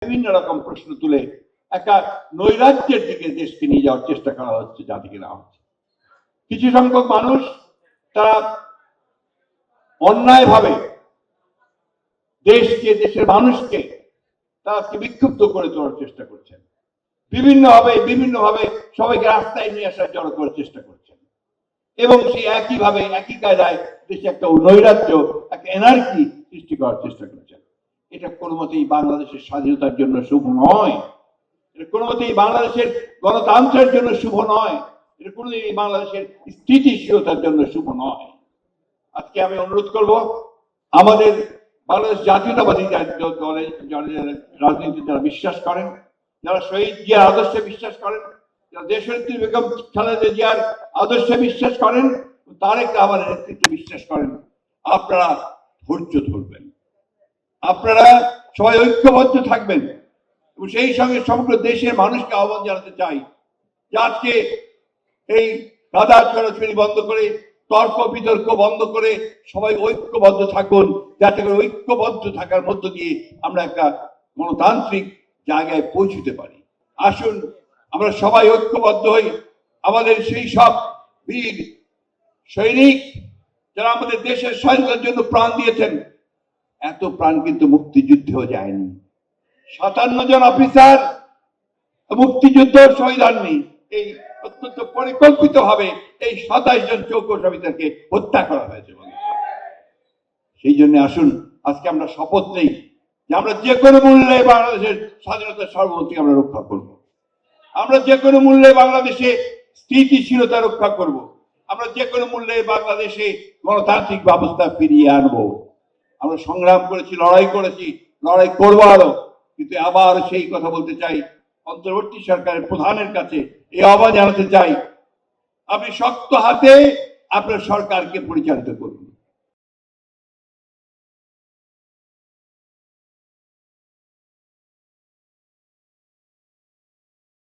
বিভিন্ন রকম প্রশ্ন তুলে একটা নৈরাজ্যের দিকে দেশকে নিয়ে যাওয়ার চেষ্টা করা হচ্ছে, জাতিকে নেওয়া হচ্ছে। কিছু সংখ্যক মানুষ তারা অন্যায়ভাবে দেশকে, দেশের মানুষকে তারা বিক্ষুব্ধ করে তোলার চেষ্টা করছেন, বিভিন্নভাবে সবাইকে রাস্তায় নিয়ে আসার জড়ো করার চেষ্টা করছেন, এবং সেই একইভাবে একই কায়দায় দেশে একটা নৈরাজ্য, একটা এনার্কি সৃষ্টি করার চেষ্টা করছেন। এটা কোনো মতেই বাংলাদেশের স্বাধীনতার জন্য শুভ নয়, এটা কোনো মতেই বাংলাদেশের গণতন্ত্রের জন্য শুভ নয়, এটা কোনোদিনই বাংলাদেশের স্থিতিশীলতার জন্য শুভ নয়। আজকে আমি অনুরোধ করব আমাদের বাংলাদেশ জাতীয়তাবাদী দলে রাজনীতি যারা বিশ্বাস করেন, যারা শহীদ জিয়ার আদর্শে বিশ্বাস করেন, যারা দেশনেত্রী বেগম খালেদা জিয়ার আদর্শে বিশ্বাস করেন, তারেক রহমানের নেতৃত্বে বিশ্বাস করেন, আপনারা ধৈর্য ধরবেন, আপনারা সবাই ঐক্যবদ্ধ থাকবেন। এবং সেই সঙ্গে সমগ্র দেশের মানুষকে আহ্বান জানাতে চাই যে আজকে এই কাদা ছড়াছড়ি বন্ধ করে, তর্ক বিতর্ক বন্ধ করে সবাই ঐক্যবদ্ধ থাকুন, যাতে করে ঐক্যবদ্ধ থাকার মধ্য দিয়ে আমরা একটা গণতান্ত্রিক জায়গায় পৌঁছতে পারি। আসুন আমরা সবাই ঐক্যবদ্ধ হই। আমাদের সেই সব বীর সৈনিক যারা আমাদের দেশের স্বাধীনতার জন্য প্রাণ দিয়েছেন, এত প্রাণ কিন্তু মুক্তিযুদ্ধেও যায়নি। 57 জন অফিসার মুক্তিযুদ্ধ শহীদ হননি, এই অত্যন্ত পরিকল্পিত ভাবে এই 27 জন চৌকস অফিসারকে হত্যা করা হয়েছে। সেই জন্য আসুন আজকে আমরা শপথ নেই যে আমরা যে কোনো মূল্যে বাংলাদেশের স্বাধীনতার সার্বভৌমত্ব আমরা রক্ষা করব, আমরা যে কোনো মূল্যে বাংলাদেশে স্থিতিশীলতা রক্ষা করব, আমরা যে কোনো মূল্যে বাংলাদেশে গণতান্ত্রিক ব্যবস্থা ফিরিয়ে আনব। আমরা সংগ্রাম করেছি, লড়াই করেছি, লড়াই করবো আরো। কিন্তু আবার সেই কথা বলতে চাই, অন্তর্বর্তী সরকারের প্রধানের কাছে এই আহ্বান জানাতে চাই, আপনি শক্ত হাতে আপনার সরকারকে পরিচালিত করুন।